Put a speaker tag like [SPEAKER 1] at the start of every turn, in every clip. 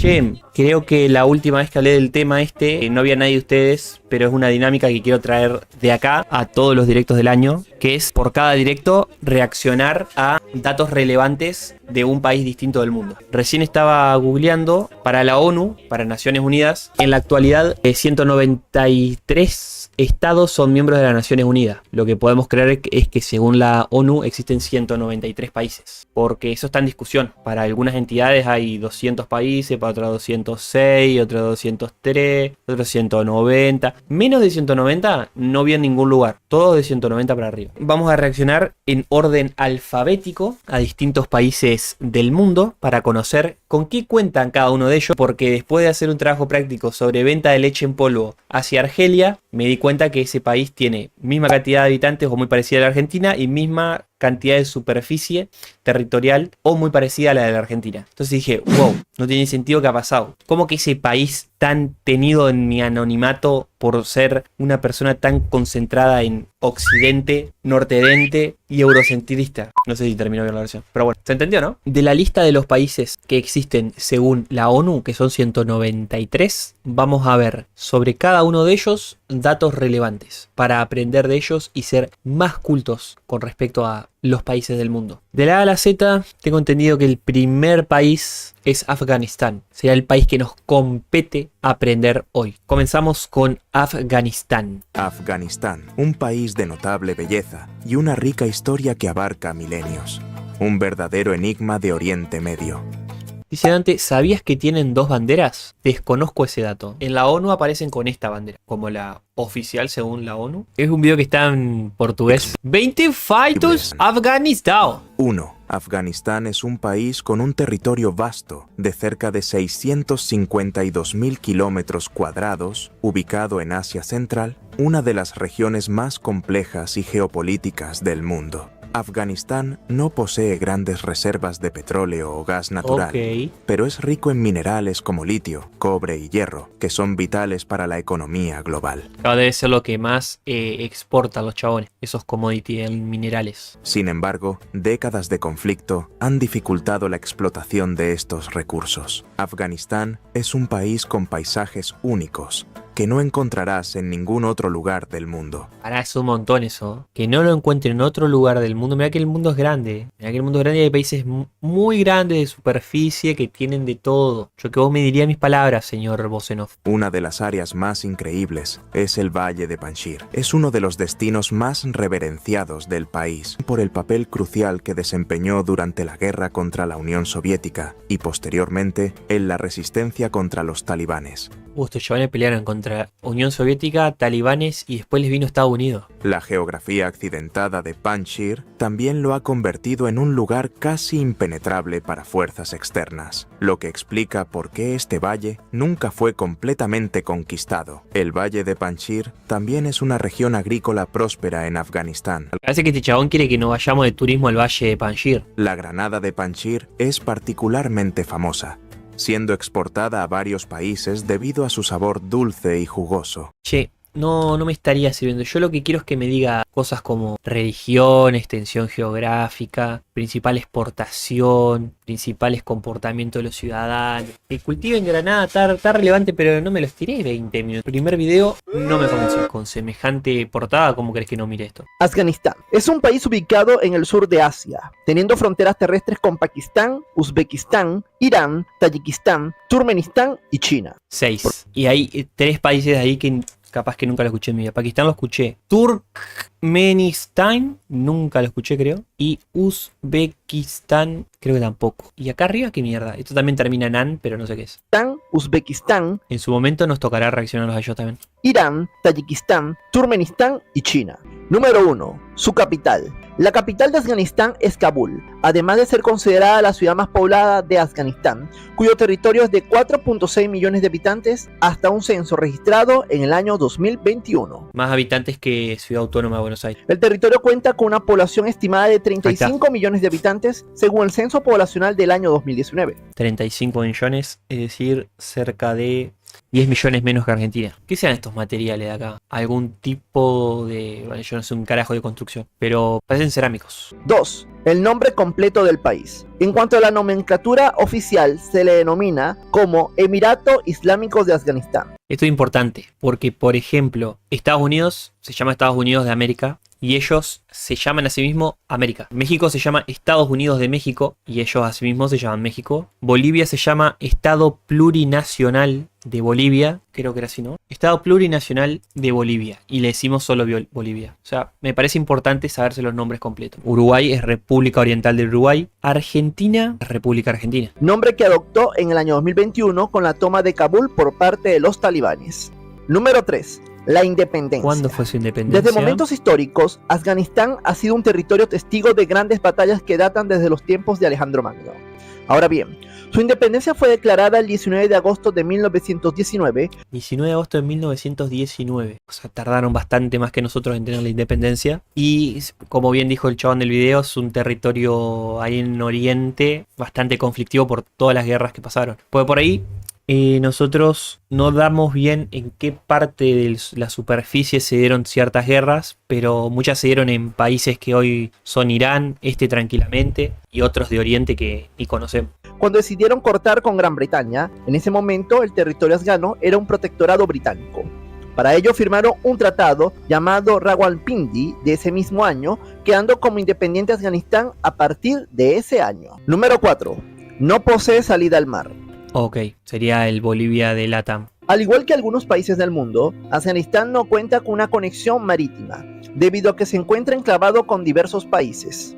[SPEAKER 1] Che, creo que la última vez que hablé del tema no había nadie de ustedes, pero es una dinámica que quiero traer de acá a todos los directos del año, que es por cada directo reaccionar a datos relevantes de un país distinto del mundo. Recién estaba googleando para la ONU, para Naciones Unidas. En la actualidad, 193 estados son miembros de las Naciones Unidas. Lo que podemos creer es que según la ONU existen 193 países, porque eso está en discusión. Para algunas entidades hay 200 países, para otras 206, otros 203, otros 190. Menos de 190 no vi en ningún lugar. Todos de 190 para arriba. Vamos a reaccionar en orden alfabético a distintos países del mundo para conocer con qué cuentan cada uno de ellos, porque después de hacer un trabajo práctico sobre venta de leche en polvo hacia Argelia, me di cuenta que ese país tiene misma cantidad de habitantes o muy parecida a la Argentina y misma cantidad de superficie territorial o muy parecida a la de la Argentina. Entonces dije, wow, no tiene sentido que ha pasado. ¿Cómo que ese país tan tenido en mi anonimato por ser una persona tan concentrada en occidente, nortedente y eurocentrista? No sé si terminó bien la versión, pero bueno, ¿se entendió, no? De la lista de los países que existen según la ONU, que son 193, vamos a ver sobre cada uno de ellos datos relevantes para aprender de ellos y ser más cultos con respecto a los países del mundo. De la A a la Z, tengo entendido que el primer país es Afganistán. Será el país que nos compete aprender hoy. Comenzamos con Afganistán.
[SPEAKER 2] Afganistán, un país de notable belleza y una rica historia que abarca milenios. Un verdadero enigma de Oriente Medio.
[SPEAKER 1] Dice Dante, ¿sabías que tienen dos banderas? Desconozco ese dato. En la ONU aparecen con esta bandera, como la oficial según la ONU. Es un video que está en portugués. 20 fighters Afganistán.
[SPEAKER 2] 1. Afganistán es un país con un territorio vasto de cerca de 652.000 kilómetros cuadrados, ubicado en Asia Central, una de las regiones más complejas y geopolíticas del mundo. Afganistán no posee grandes reservas de petróleo o gas natural, pero es rico en minerales como litio, cobre y hierro, que son vitales para la economía global.
[SPEAKER 1] Claro, debe ser lo que más exportan los chabones, esos commodities en minerales.
[SPEAKER 2] Sin embargo, décadas de conflicto han dificultado la explotación de estos recursos. Afganistán es un país con paisajes únicos, que no encontrarás en ningún otro lugar del mundo.
[SPEAKER 1] Ahora es un montón eso. Que no lo encuentren en otro lugar del mundo. Mirá que el mundo es grande. Mirá que el mundo es grande y hay países muy grandes de superficie que tienen de todo. Yo que vos me diría mis palabras, señor Bosenov.
[SPEAKER 2] Una de las áreas más increíbles es el Valle de Panjshir. Es uno de los destinos más reverenciados del país por el papel crucial que desempeñó durante la guerra contra la Unión Soviética y posteriormente en la resistencia contra los talibanes.
[SPEAKER 1] Estos chavales pelearon contra Unión Soviética, talibanes y después les vino Estados Unidos.
[SPEAKER 2] La geografía accidentada de Panjshir también lo ha convertido en un lugar casi impenetrable para fuerzas externas, lo que explica por qué este valle nunca fue completamente conquistado. El Valle de Panjshir también es una región agrícola próspera en Afganistán.
[SPEAKER 1] Parece que este chabón quiere que nos vayamos de turismo al Valle de Panjshir.
[SPEAKER 2] La granada de Panjshir es particularmente famosa, siendo exportada a varios países debido a su sabor dulce y jugoso.
[SPEAKER 1] Che, no me estaría sirviendo. Yo lo que quiero es que me diga cosas como religión, extensión geográfica, principal exportación, principales comportamientos de los ciudadanos. El cultivo en Granada está relevante, pero no me lo estiré 20 minutos. El primer video no me convenció. Con semejante portada, ¿cómo crees que no mire esto?
[SPEAKER 3] Afganistán es un país ubicado en el sur de Asia, teniendo fronteras terrestres con Pakistán, Uzbekistán, Irán, Tayikistán, Turkmenistán y China.
[SPEAKER 1] 6. Y hay 3 países ahí que capaz que nunca lo escuché en mi vida. Pakistán lo escuché. Turkmenistán, nunca lo escuché, creo. Y Uzbekistán, creo que tampoco. Y acá arriba, ¿qué mierda? Esto también termina en an, pero no sé qué es.
[SPEAKER 3] Uzbekistán.
[SPEAKER 1] En su momento nos tocará reaccionarlos a ellos también.
[SPEAKER 3] Irán, Tayikistán, Turkmenistán y China. Número 1. Su capital. La capital de Afganistán es Kabul, además de ser considerada la ciudad más poblada de Afganistán, cuyo territorio es de 4.6 millones de habitantes hasta un censo registrado en el año 2021.
[SPEAKER 1] Más habitantes que Ciudad Autónoma de Buenos Aires.
[SPEAKER 3] El territorio cuenta con una población estimada de 35 millones de habitantes según el censo poblacional del año 2019.
[SPEAKER 1] 35 millones, es decir, cerca de 10 millones menos que Argentina. ¿Qué sean estos materiales de acá? Algún tipo de... Bueno, yo no sé un carajo de construcción, pero parecen cerámicos.
[SPEAKER 3] 2. El nombre completo del país. En cuanto a la nomenclatura oficial, se le denomina como Emirato Islámico de Afganistán.
[SPEAKER 1] Esto es importante, porque por ejemplo, Estados Unidos se llama Estados Unidos de América y ellos se llaman a sí mismos América. México se llama Estados Unidos de México y ellos a sí mismos se llaman México. Bolivia se llama Estado Plurinacional de Bolivia, creo que era así, ¿no? Estado Plurinacional de Bolivia y le decimos solo Bolivia. O sea, me parece importante saberse los nombres completos. Uruguay es República Oriental de Uruguay. Argentina es República Argentina.
[SPEAKER 3] Nombre que adoptó en el año 2021 con la toma de Kabul por parte de los talibanes. Número 3. La independencia.
[SPEAKER 1] ¿Cuándo fue su independencia?
[SPEAKER 3] Desde momentos históricos, Afganistán ha sido un territorio testigo de grandes batallas que datan desde los tiempos de Alejandro Magno. Ahora bien, su independencia fue declarada el 19 de agosto de 1919.
[SPEAKER 1] 19 de agosto de 1919. O sea, tardaron bastante más que nosotros en tener la independencia. Y como bien dijo el chabón del video, es un territorio ahí en Oriente bastante conflictivo por todas las guerras que pasaron. Pues por ahí nosotros no damos bien en qué parte de la superficie se dieron ciertas guerras, pero muchas se dieron en países que hoy son Irán, tranquilamente, y otros de Oriente que ni conocemos.
[SPEAKER 3] Cuando decidieron cortar con Gran Bretaña, en ese momento el territorio afgano era un protectorado británico. Para ello firmaron un tratado llamado Rawalpindi de ese mismo año, quedando como independiente Afganistán a partir de ese año. Número 4. No posee salida al mar.
[SPEAKER 1] Ok, sería el Bolivia de LATAM.
[SPEAKER 3] Al igual que algunos países del mundo, Afganistán no cuenta con una conexión marítima, debido a que se encuentra enclavado con diversos países.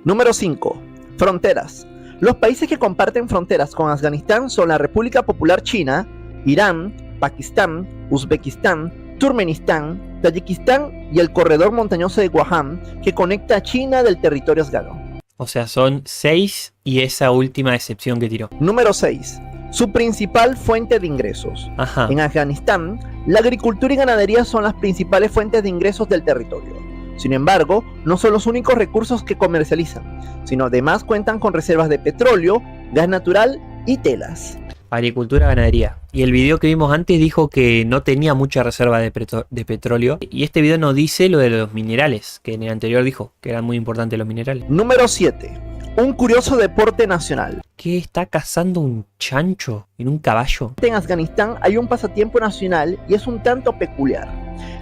[SPEAKER 3] Número 5. Fronteras. Los países que comparten fronteras con Afganistán son la República Popular China, Irán, Pakistán, Uzbekistán, Turkmenistán, Tayikistán y el corredor montañoso de Guam, que conecta a China del territorio afgano.
[SPEAKER 1] O sea, son 6 y esa última excepción que tiró.
[SPEAKER 3] Número 6. Su principal fuente de ingresos.
[SPEAKER 1] Ajá.
[SPEAKER 3] En Afganistán, la agricultura y ganadería son las principales fuentes de ingresos del territorio. Sin embargo, no son los únicos recursos que comercializan, sino además cuentan con reservas de petróleo, gas natural y telas.
[SPEAKER 1] Agricultura, ganadería. Y el video que vimos antes dijo que no tenía mucha reserva de petróleo. Y este video no dice lo de los minerales, que en el anterior dijo que eran muy importantes los minerales.
[SPEAKER 3] Número 7. Un curioso deporte nacional.
[SPEAKER 1] ¿Qué está cazando un chancho en un caballo?
[SPEAKER 3] En Afganistán hay un pasatiempo nacional y es un tanto peculiar.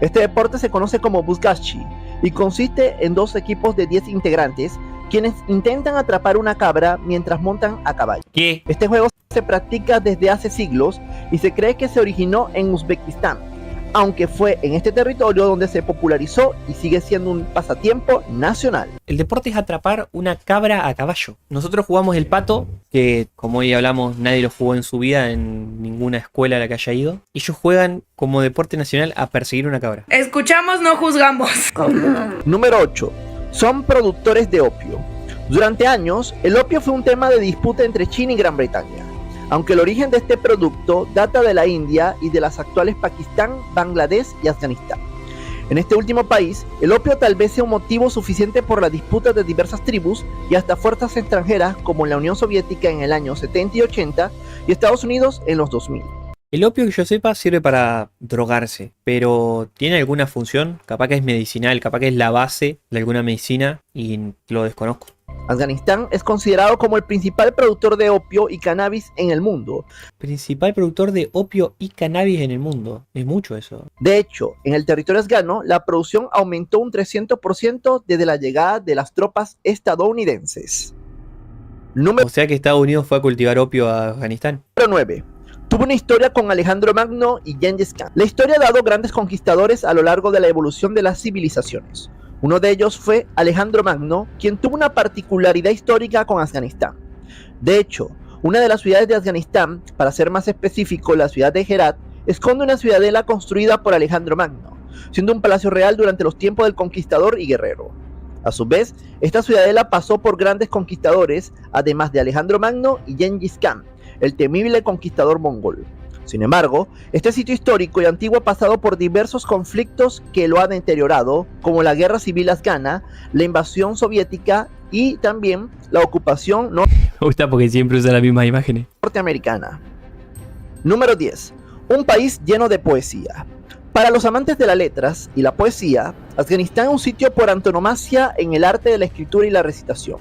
[SPEAKER 3] Este deporte se conoce como buzgashi y consiste en 2 equipos de 10 integrantes quienes intentan atrapar una cabra mientras montan a caballo.
[SPEAKER 1] ¿Qué?
[SPEAKER 3] Este juego se practica desde hace siglos y se cree que se originó en Uzbekistán, aunque fue en este territorio donde se popularizó y sigue siendo un pasatiempo nacional.
[SPEAKER 1] El deporte es atrapar una cabra a caballo. Nosotros jugamos el pato, que como hoy hablamos nadie lo jugó en su vida en ninguna escuela a la que haya ido. Ellos juegan como deporte nacional a perseguir una cabra.
[SPEAKER 4] Escuchamos, no juzgamos.
[SPEAKER 3] Número 8. Son productores de opio. Durante años, el opio fue un tema de disputa entre China y Gran Bretaña, aunque el origen de este producto data de la India y de las actuales Pakistán, Bangladesh y Afganistán. En este último país, el opio tal vez sea un motivo suficiente por la disputa de diversas tribus y hasta fuerzas extranjeras como la Unión Soviética en el año 70 y 80 y Estados Unidos en los 2000.
[SPEAKER 1] El opio, que yo sepa, sirve para drogarse, pero ¿tiene alguna función? Capaz que es medicinal, capaz que es la base de alguna medicina y lo desconozco.
[SPEAKER 3] Afganistán es considerado como el principal productor de opio y cannabis en el mundo.
[SPEAKER 1] Principal productor de opio y cannabis en el mundo. Es mucho eso.
[SPEAKER 3] De hecho, en el territorio afgano, la producción aumentó un 300% desde la llegada de las tropas estadounidenses.
[SPEAKER 1] O sea que Estados Unidos fue a cultivar opio a Afganistán.
[SPEAKER 3] Número 9. Tuvo una historia con Alejandro Magno y Gengis Khan. La historia ha dado grandes conquistadores a lo largo de la evolución de las civilizaciones. Uno de ellos fue Alejandro Magno, quien tuvo una particularidad histórica con Afganistán. De hecho, una de las ciudades de Afganistán, para ser más específico, la ciudad de Herat, esconde una ciudadela construida por Alejandro Magno, siendo un palacio real durante los tiempos del conquistador y guerrero. A su vez, esta ciudadela pasó por grandes conquistadores, además de Alejandro Magno y Gengis Khan, el temible conquistador mongol. Sin embargo, este sitio histórico y antiguo ha pasado por diversos conflictos que lo han deteriorado, como la guerra civil afgana, la invasión soviética y también la ocupación
[SPEAKER 1] Me gusta porque siempre usa las mismas imágenes.
[SPEAKER 3] norteamericana. Número 10. Un país lleno de poesía. Para los amantes de las letras y la poesía, Afganistán es un sitio por antonomasia en el arte de la escritura y la recitación.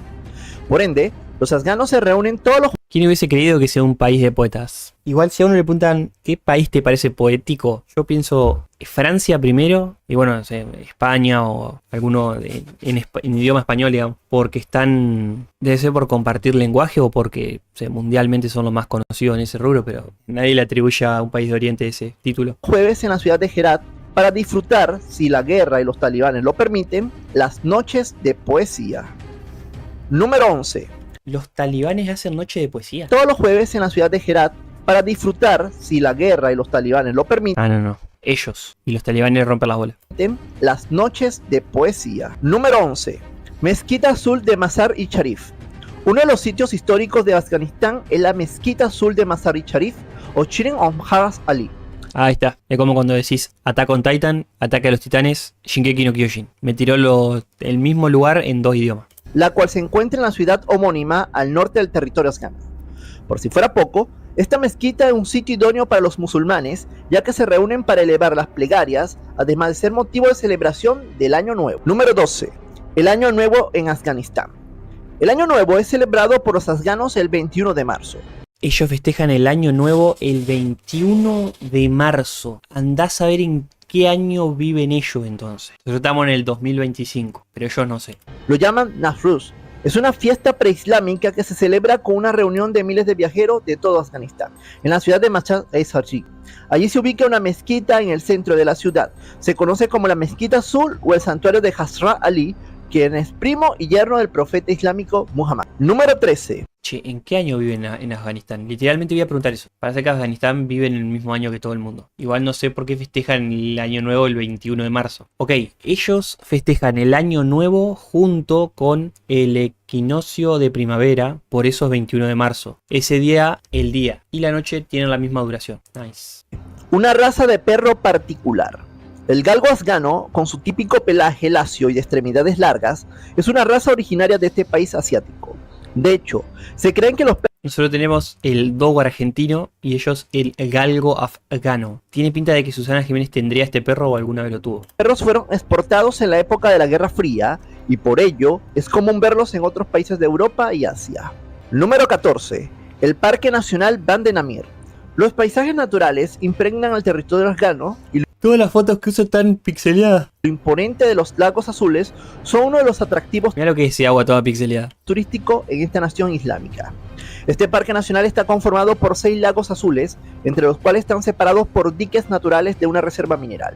[SPEAKER 3] Por ende, los afganos se reúnen todos los
[SPEAKER 1] ¿Quién hubiese creído que sea un país de poetas? Igual si a uno le preguntan ¿qué país te parece poético? Yo pienso Francia primero, y bueno, no sé, España o alguno en idioma español, digamos, porque están, debe ser por compartir lenguaje o porque mundialmente son los más conocidos en ese rubro, pero nadie le atribuye a un país de Oriente ese título.
[SPEAKER 3] jueves en la ciudad de Herat para disfrutar, si la guerra y los talibanes lo permiten, las noches de poesía. Número 11.
[SPEAKER 1] Los talibanes hacen noche de poesía.
[SPEAKER 3] Todos los jueves en la ciudad de Herat para disfrutar, si la guerra y los talibanes lo permiten,
[SPEAKER 1] No. Ellos. Y los talibanes rompen las bolas.
[SPEAKER 3] las noches de poesía. Número 11. Mezquita Azul de Mazar-i Sharif. Uno de los sitios históricos de Afganistán es la Mezquita Azul de Mazar-i Sharif o Shirin Omhaz Ali.
[SPEAKER 1] Ahí está. Es como cuando decís Attack on Titan, Ataque a los Titanes, Shingeki no Kyojin. Me tiró el mismo lugar en 2 idiomas.
[SPEAKER 3] La cual se encuentra en la ciudad homónima al norte del territorio afgano. Por si fuera poco, esta mezquita es un sitio idóneo para los musulmanes, ya que se reúnen para elevar las plegarias, además de ser motivo de celebración del Año Nuevo. Número 12. El Año Nuevo en Afganistán. El Año Nuevo es celebrado por los afganos el 21 de marzo.
[SPEAKER 1] Ellos festejan el año nuevo el 21 de marzo. Andás a ver en qué año viven ellos entonces. Nosotros estamos en el 2025, pero ellos no sé.
[SPEAKER 3] Lo llaman Nafruz. Es una fiesta preislámica que se celebra con una reunión de miles de viajeros de todo Afganistán, en la ciudad de Mazar-i-Sharif. Allí se ubica una mezquita en el centro de la ciudad. Se conoce como la Mezquita Azul o el santuario de Hazrat Ali, quien es primo y yerno del profeta islámico Muhammad. Número 13.
[SPEAKER 1] Che, ¿en qué año viven en Afganistán? Literalmente voy a preguntar eso. Parece que Afganistán vive en el mismo año que todo el mundo. Igual no sé por qué festejan el año nuevo el 21 de marzo. Ok, ellos festejan el año nuevo junto con el equinoccio de primavera, por eso es 21 de marzo. Ese día, el día y la noche tienen la misma duración. Nice.
[SPEAKER 3] Una raza de perro particular. El galgo afgano, con su típico pelaje lacio y extremidades largas, es una raza originaria de este país asiático. De hecho, se creen que los
[SPEAKER 1] Nosotros tenemos el dogo argentino y ellos el galgo afgano. Tiene pinta de que Susana Jiménez tendría este perro o alguna vez lo tuvo.
[SPEAKER 3] perros fueron exportados en la época de la Guerra Fría y por ello es común verlos en otros países de Europa y Asia. Número 14. El Parque Nacional Bande Namir. Los paisajes naturales impregnan al territorio afgano y
[SPEAKER 1] Todas las fotos que uso están pixeleadas.
[SPEAKER 3] lo imponente de los lagos azules son uno de los atractivos
[SPEAKER 1] Mira lo que es ese agua toda pixeleada.
[SPEAKER 3] turísticos en esta nación islámica. Este parque nacional está conformado por 6 lagos azules, entre los cuales están separados por diques naturales de una reserva mineral.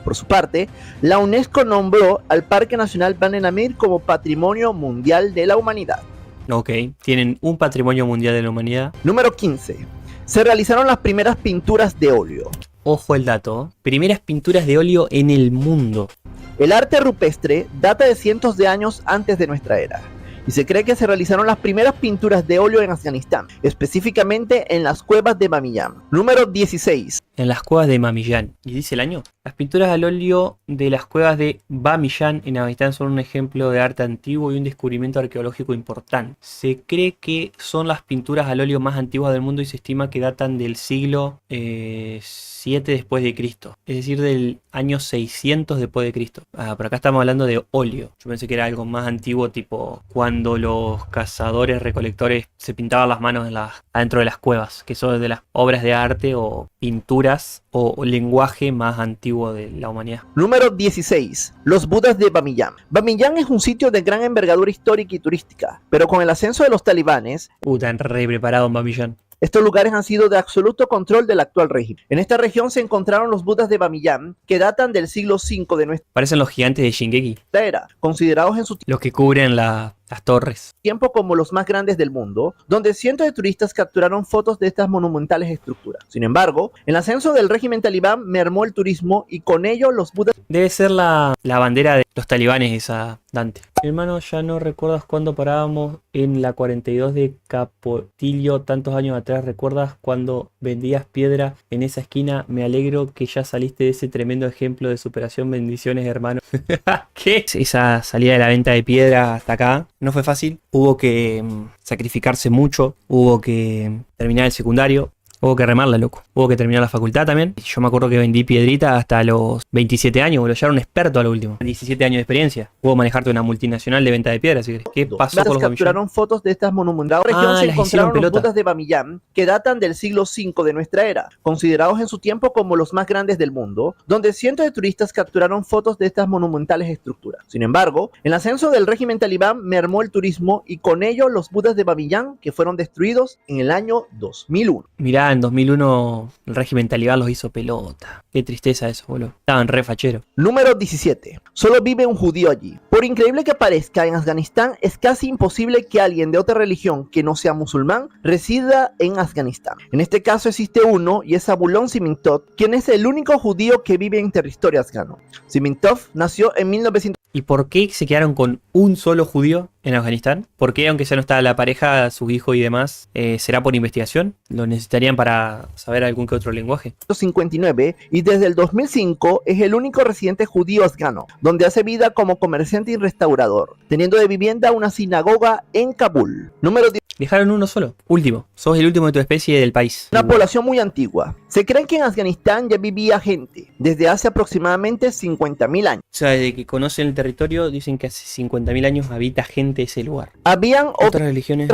[SPEAKER 3] Por su parte, la UNESCO nombró al Parque Nacional Bande Namir como Patrimonio Mundial de la Humanidad.
[SPEAKER 1] Ok, tienen un patrimonio mundial de la humanidad.
[SPEAKER 3] Número 15. Se realizaron las primeras pinturas de óleo.
[SPEAKER 1] Ojo el dato. Primeras pinturas de óleo en el mundo.
[SPEAKER 3] El arte rupestre data de cientos de años antes de nuestra era, y se cree que se realizaron las primeras pinturas de óleo en Afganistán, específicamente en las cuevas de Bamiyan. Número 16.
[SPEAKER 1] En las cuevas de Bamiyan. ¿Y dice el año? Las pinturas al óleo de las cuevas de Bamiyan en Afganistán son un ejemplo de arte antiguo y un descubrimiento arqueológico importante. Se cree que son las pinturas al óleo más antiguas del mundo y se estima que datan del siglo 7 después de Cristo. Es decir, del año 600 después de Cristo. Por acá estamos hablando de óleo. Yo pensé que era algo más antiguo, tipo cuando los cazadores recolectores se pintaban las manos adentro de las cuevas, que son de las obras de arte o pinturas o lenguaje más antiguo de la humanidad.
[SPEAKER 3] Número 16. Los Budas de Bamiyan. Bamiyan es un sitio de gran envergadura histórica y turística, pero con el ascenso de los talibanes,
[SPEAKER 1] Tan re preparado en Bamiyan.
[SPEAKER 3] estos lugares han sido de absoluto control del actual régimen. En esta región se encontraron los Budas de Bamiyan, que datan del siglo V de nuestra
[SPEAKER 1] Parecen los gigantes de Shingeki,
[SPEAKER 3] era, considerados en su
[SPEAKER 1] los que cubren las torres.
[SPEAKER 3] tiempo como los más grandes del mundo, donde cientos de turistas capturaron fotos de estas monumentales estructuras. Sin embargo, el ascenso del régimen talibán mermó el turismo y con ello los Budas
[SPEAKER 1] Debe ser la bandera de los talibanes esa, Dante. Hermano, ya no recuerdas cuando parábamos en la 42 de Capotillo tantos años atrás. ¿Recuerdas cuando vendías piedra en esa esquina? Me alegro que ya saliste de ese tremendo ejemplo de superación. Bendiciones, hermano. ¿Qué? Esa salida de la venta de piedra hasta acá no fue fácil. Hubo que sacrificarse mucho. Hubo que terminar el secundario. Hubo que remarla, loco. Hubo que terminar la facultad también. Yo me acuerdo que vendí piedrita hasta los 27 años, boludo. Ya era un experto a lo último. 17 años de experiencia. Puedo manejarte una multinacional de venta de piedras. ¿Qué pasó con los
[SPEAKER 3] capturaron fotos de estas monumentales regiones. Se
[SPEAKER 1] las
[SPEAKER 3] encontraron
[SPEAKER 1] hicieron
[SPEAKER 3] los
[SPEAKER 1] pelota.
[SPEAKER 3] Budas de Bamiyan, que datan del siglo V de nuestra era, considerados en su tiempo como los más grandes del mundo, donde cientos de turistas capturaron fotos de estas monumentales estructuras. Sin embargo, el ascenso del régimen talibán mermó el turismo y con ello los Budas de Bamiyan, que fueron destruidos en el año 2001.
[SPEAKER 1] Mirá, en 2001 el régimen talibán los hizo pelota. Qué tristeza eso, boludo. Estaban re facheros.
[SPEAKER 3] Número 17. Solo vive un judío allí. Por increíble que parezca, en Afganistán es casi imposible que alguien de otra religión que no sea musulmán resida en Afganistán. En este caso existe uno y es Abulon Simintov, quien es el único judío que vive en territorio afgano. Simintov nació en 1900.
[SPEAKER 1] ¿Y por qué se quedaron con un solo judío en Afganistán? ¿Por qué, aunque ya no está la pareja, su hijo y demás, será por investigación? ¿Lo necesitarían para saber algún que otro lenguaje?
[SPEAKER 3] 59 y desde el 2005 es el único residente judío afgano, donde hace vida como comerciante y restaurador, teniendo de vivienda una sinagoga en Kabul. Número 10.
[SPEAKER 1] Dejaron uno solo. Último. Sos el último de tu especie del país.
[SPEAKER 3] Una población muy antigua. Se cree que en Afganistán ya vivía gente desde hace aproximadamente 50.000 años.
[SPEAKER 1] O sea, desde que conocen el territorio, dicen que hace 50.000 años habita gente ese lugar.
[SPEAKER 3] Habían
[SPEAKER 1] Otras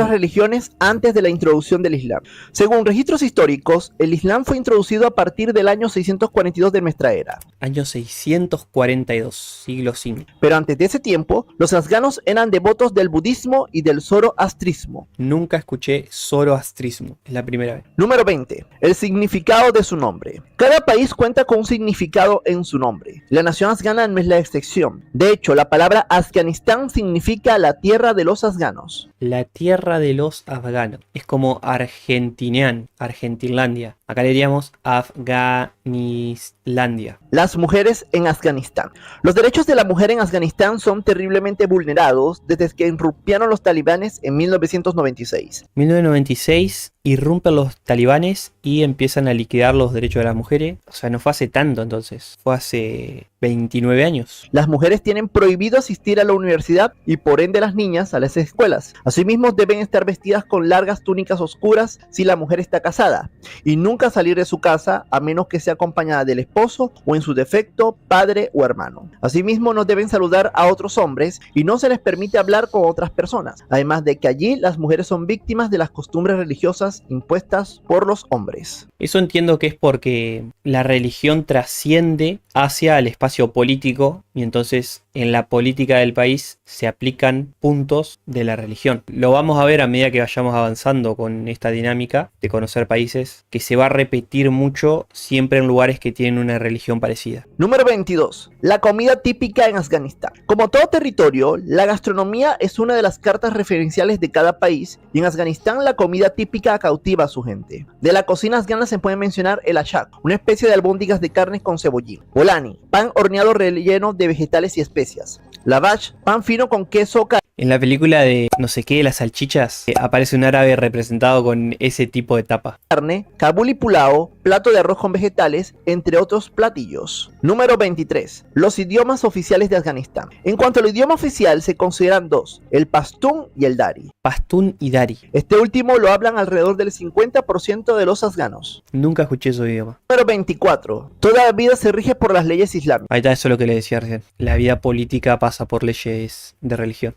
[SPEAKER 1] religiones.
[SPEAKER 3] antes de la introducción del Islam. Según registros históricos, el Islam fue introducido a partir del año 642 de nuestra era.
[SPEAKER 1] Año 642, siglo V.
[SPEAKER 3] Pero antes de ese tiempo, los afganos eran devotos del budismo y del zoroastrismo.
[SPEAKER 1] Nunca escuché zoroastrismo. Es la primera vez.
[SPEAKER 3] Número 20. El significado de su nombre. Cada país cuenta con un significado en su nombre. La nación afgana no es la excepción. De hecho, la palabra Afganistán significa la tierra de los afganos.
[SPEAKER 1] La tierra de los afganos. Es como Argentinian, Argentinlandia. Acá le diríamos Afganislandia.
[SPEAKER 3] Las mujeres en Afganistán. Los derechos de la mujer en Afganistán son terriblemente vulnerados desde que irrumpieron los talibanes en 1996.
[SPEAKER 1] 1996 irrumpen los talibanes y empiezan a liquidar los derechos de las mujeres. O sea, no fue hace tanto entonces. Fue hace 29 años.
[SPEAKER 3] Las mujeres tienen prohibido asistir a la universidad y por ende las niñas a las escuelas. Asimismo deben estar vestidas con largas túnicas oscuras si la mujer está casada y nunca salir de su casa a menos que sea acompañada del esposo o en su defecto padre o hermano. Asimismo no deben saludar a otros hombres y no se les permite hablar con otras personas. Además de que allí las mujeres son víctimas de las costumbres religiosas impuestas por los hombres.
[SPEAKER 1] Eso entiendo que es porque la religión trasciende hacia el espacio político y entonces en la política del país se aplican puntos de la religión. Lo vamos a ver a medida que vayamos avanzando con esta dinámica de conocer países, que se va a repetir mucho siempre en lugares que tienen una religión parecida.
[SPEAKER 3] Número 22. La comida típica en Afganistán. Como todo territorio, la gastronomía es una de las cartas referenciales de cada país y en Afganistán la comida típica cautiva a su gente. De la cocina afgana se puede mencionar el ashak, una especie de albóndigas de carne con cebollín. Bolani, pan horneado relleno de vegetales y especias. Lavash, pan fino con queso.
[SPEAKER 1] En la película de no sé qué, las salchichas, aparece un árabe representado con ese tipo de tapa.
[SPEAKER 3] Carne, kabuli pulao, plato de arroz con vegetales, entre otros platillos. Número 23. Los idiomas oficiales de Afganistán. En cuanto al idioma oficial, se consideran dos, el pastún y el dari.
[SPEAKER 1] Pastún y dari.
[SPEAKER 3] Este último lo hablan alrededor del 50% de los afganos.
[SPEAKER 1] Nunca escuché su idioma.
[SPEAKER 3] Número 24. Toda vida se rige por las leyes islámicas.
[SPEAKER 1] Ahí está, eso es lo que le decía recién. La vida política pasa por leyes de religión.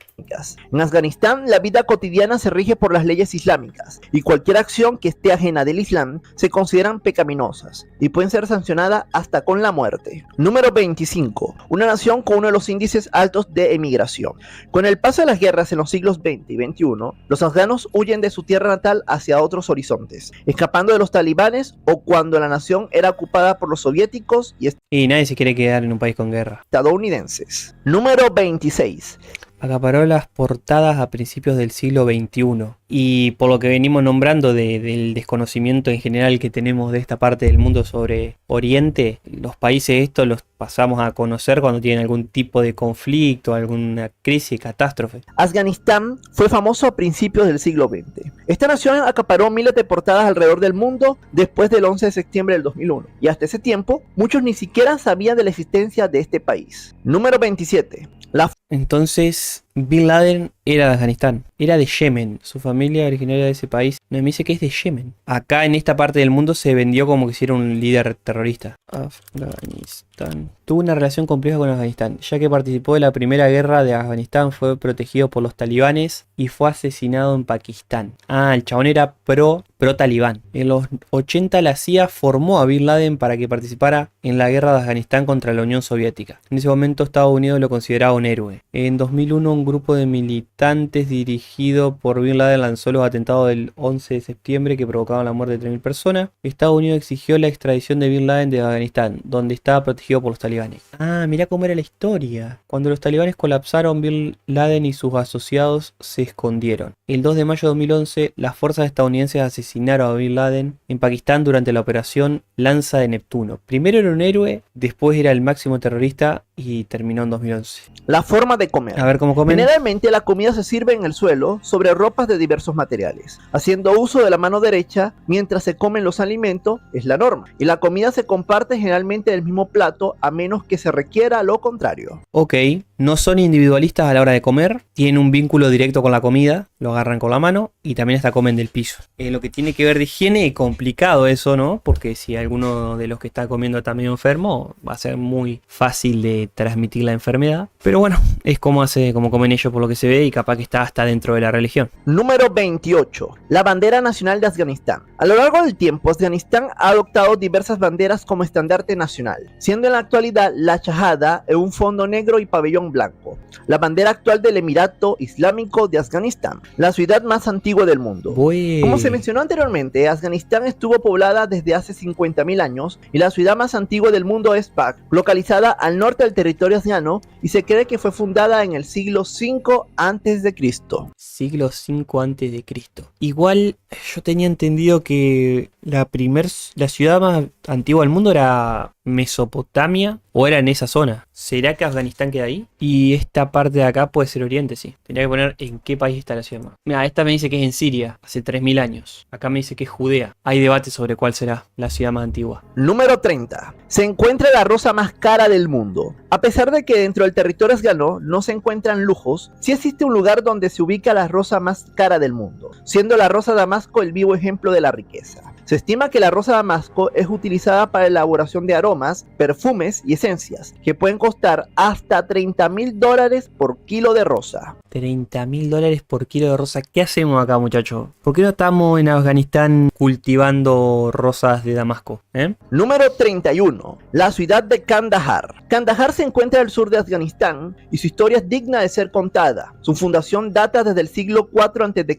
[SPEAKER 3] En Afganistán, la vida cotidiana se rige por las leyes islámicas y cualquier acción que esté ajena del Islam se consideran pecaminosas y pueden ser sancionadas hasta con la muerte. Número 25. Una nación con uno de los índices altos de emigración. Con el paso de las guerras en los siglos XX y XXI, los afganos huyen de su tierra natal hacia otros horizontes, escapando de los talibanes o cuando la nación era ocupada por los soviéticos
[SPEAKER 1] y nadie se quiere quedar en un país con guerra.
[SPEAKER 3] estadounidenses. Número 26.
[SPEAKER 1] Acaparó las portadas a principios del siglo XXI y por lo que venimos nombrando del desconocimiento en general que tenemos de esta parte del mundo sobre Oriente, los países estos los pasamos a conocer cuando tienen algún tipo de conflicto, alguna crisis, catástrofe.
[SPEAKER 3] Afganistán fue famoso a principios del siglo XX. Esta nación acaparó miles de portadas alrededor del mundo después del 11 de septiembre del 2001 y hasta ese tiempo muchos ni siquiera sabían de la existencia de este país. Número 27.
[SPEAKER 1] Entonces, Bin Laden era de Afganistán, era de Yemen. Su familia originaria de ese país. No, me dice que es de Yemen. Acá en esta parte del mundo se vendió como que si era un líder terrorista. Afganistán. Tuvo una relación compleja con Afganistán, ya que participó de la primera guerra de Afganistán, fue protegido por los talibanes y fue asesinado en Pakistán. Ah, el chabón era pro talibán. En los 80 la CIA formó a Bin Laden para que participara en la guerra de Afganistán contra la Unión Soviética. En ese momento Estados Unidos lo consideraba un héroe. En 2001 un grupo de militantes dirigido por Bin Laden lanzó los atentados del 11 de septiembre que provocaron la muerte de 3.000 personas. Estados Unidos exigió la extradición de Bin Laden de Afganistán, donde estaba protegido por los talibanes. Ah, mirá cómo era la historia. Cuando los talibanes colapsaron, Bin Laden y sus asociados se escondieron. El 2 de mayo de 2011, las fuerzas estadounidenses asesinaron a Bin Laden en Pakistán durante la operación Lanza de Neptuno. Primero era un héroe, después era el máximo terrorista y terminó en 2011.
[SPEAKER 3] La forma de comer.
[SPEAKER 1] A ver cómo comen.
[SPEAKER 3] Generalmente la comida se sirve en el suelo sobre ropas de diversos materiales. Haciendo uso de la mano derecha mientras se comen los alimentos es la norma. Y la comida se comparte generalmente del mismo plato a menos que se requiera lo contrario.
[SPEAKER 1] Ok, no son individualistas a la hora de comer, tienen un vínculo directo con la comida, lo agarran con la mano y también hasta comen del piso. Lo que tiene que ver de higiene, complicado eso, ¿no? Porque si alguno de los que está comiendo está medio enfermo, va a ser muy fácil de transmitir la enfermedad. Pero bueno, es como comen ellos por lo que se ve y capaz que está hasta dentro de la religión.
[SPEAKER 3] Número 28. La bandera nacional de Afganistán. A lo largo del tiempo, Afganistán ha adoptado diversas banderas como estandarte nacional, siendo en la actualidad la Shahada en un fondo negro y pabellón blanco, la bandera actual del Emirato Islámico de Afganistán, la ciudad más antigua del mundo. Como se mencionó anteriormente, Afganistán estuvo poblada desde hace 50.000 años y la ciudad más antigua del mundo es Pak, localizada al norte del territorio afgano y se cree que fue fundada en el siglo V a.C.
[SPEAKER 1] Siglo V a.C. Igual yo tenía entendido que la ciudad más antigua del mundo era Mesopotamia o era en esa zona. ¿Será que Afganistán queda ahí? Y esta parte de acá puede ser Oriente, sí. Tendría que poner en qué país está la ciudad más. Mira, esta me dice que es en Siria, hace 3.000 años. Acá me dice que es Judea. Hay debate sobre cuál será la ciudad más antigua.
[SPEAKER 3] Número 30. Se encuentra la rosa más cara del mundo. A pesar de que dentro del territorio afgano no se encuentran lujos, sí existe un lugar donde se ubica la rosa más cara del mundo, siendo la rosa Damasco el vivo ejemplo de la riqueza. Se estima que la rosa Damasco es utilizada para la elaboración de aromas, perfumes y esencias, que pueden costar hasta $30.000 por kilo de rosa.
[SPEAKER 1] $30.000 por kilo de rosa. ¿Qué hacemos acá, muchachos? ¿Por qué no estamos en Afganistán cultivando rosas de Damasco?
[SPEAKER 3] Número 31. La ciudad de Kandahar. Kandahar se encuentra al sur de Afganistán y su historia es digna de ser contada. Su fundación data desde el siglo IV a.C.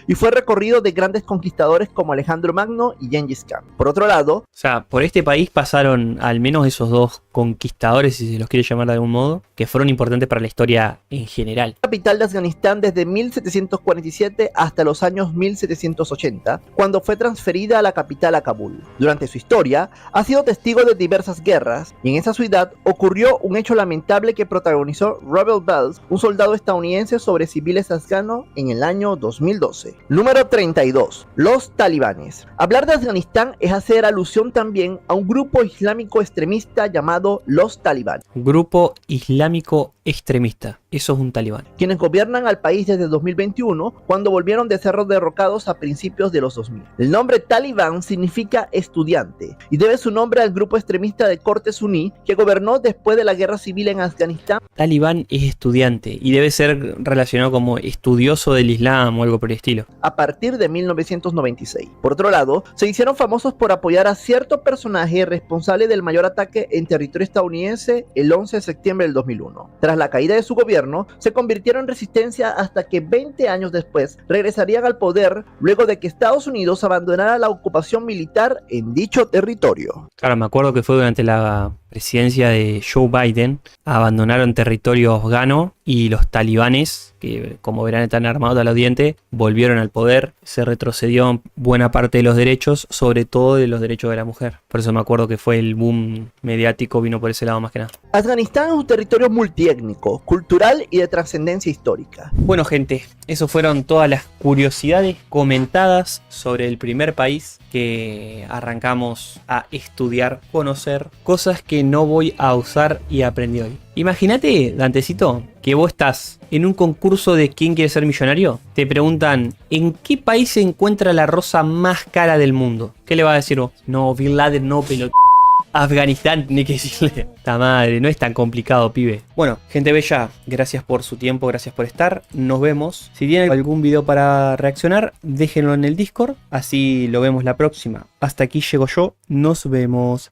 [SPEAKER 3] y fue recorrido de grandes conquistadores como Alejandro Magno y Gengis Khan. Por otro lado,
[SPEAKER 1] o sea, por este país pasaron al menos esos dos conquistadores, si se los quiere llamar de algún modo, que fueron importantes para la historia en general.
[SPEAKER 3] Capital de Afganistán desde 1747 hasta los años 1780, cuando fue transferida a la capital a Kabul. Durante su historia, ha sido testigo de diversas guerras, y en esa ciudad ocurrió un hecho lamentable que protagonizó Rebel Bells, un soldado estadounidense sobre civiles afganos en el año 2012. Número 32. Los talibanes. Hablar de Afganistán es hacer alusión también a un grupo islámico extremista llamado los talibanes.
[SPEAKER 1] Grupo islámico extremista. Eso es un talibán.
[SPEAKER 3] Quienes gobiernan al país desde 2021, cuando volvieron de ser derrocados a principios de los 2000. El nombre talibán significa estudiante y debe su nombre al grupo extremista de corte suní que gobernó después de la guerra civil en Afganistán.
[SPEAKER 1] Talibán es estudiante y debe ser relacionado como estudioso del Islam o algo por el estilo.
[SPEAKER 3] A partir de 1996. Por otro lado, se hicieron famosos por apoyar a cierto personaje responsable del mayor ataque en territorio estadounidense el 11 de septiembre del 2001. Tras la caída de su gobierno, se convirtieron en resistencia hasta que 20 años después regresarían al poder luego de que Estados Unidos abandonara la ocupación militar en dicho territorio.
[SPEAKER 1] Claro, me acuerdo que fue durante la presidencia de Joe Biden, abandonaron territorio afgano y los talibanes, que como verán están armados a los dientes, volvieron al poder. Se retrocedió buena parte de los derechos, sobre todo de los derechos de la mujer. Por eso me acuerdo que fue el boom mediático, vino por ese lado más que nada.
[SPEAKER 3] Afganistán es un territorio multiétnico, cultural y de trascendencia histórica.
[SPEAKER 1] Bueno, gente, eso fueron todas las curiosidades comentadas sobre el primer país que arrancamos a estudiar, conocer cosas que no voy a usar y aprendí hoy. Imagínate, Dantecito, que vos estás en un concurso de ¿Quién quiere ser millonario? Te preguntan, ¿en qué país se encuentra la rosa más cara del mundo? ¿Qué le vas a decir vos? No, Bin Laden no, pero Afganistán, ni que decirle. Ta madre, no es tan complicado, pibe. Bueno, gente bella, gracias por su tiempo, gracias por estar. Nos vemos. Si tienen algún video para reaccionar, déjenlo en el Discord. Así lo vemos la próxima. Hasta aquí llego yo. Nos vemos.